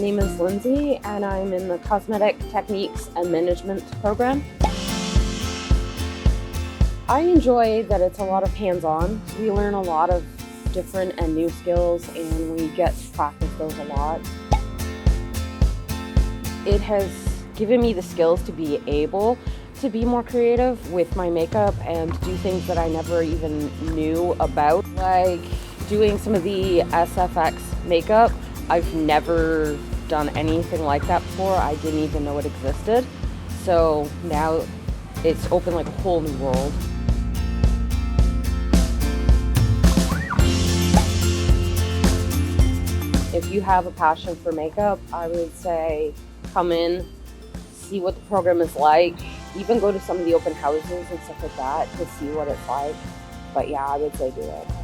name is Lynsay, and I'm in the Cosmetic Techniques and Management program. I enjoy that it's a lot of hands-on. We learn a lot of different and new skills, and we get to practice those a lot. It has given me the skills to be able to be more creative with my makeup and do things that I never even knew about, like doing some of the SFX makeup. I've never done anything like that before. I didn't even know it existed. So now it's opened like a whole new world. If you have a passion for makeup, I would say come in, see what the program is like, even go to some of the open houses and stuff like that to see what it's like. But yeah, I would say do it.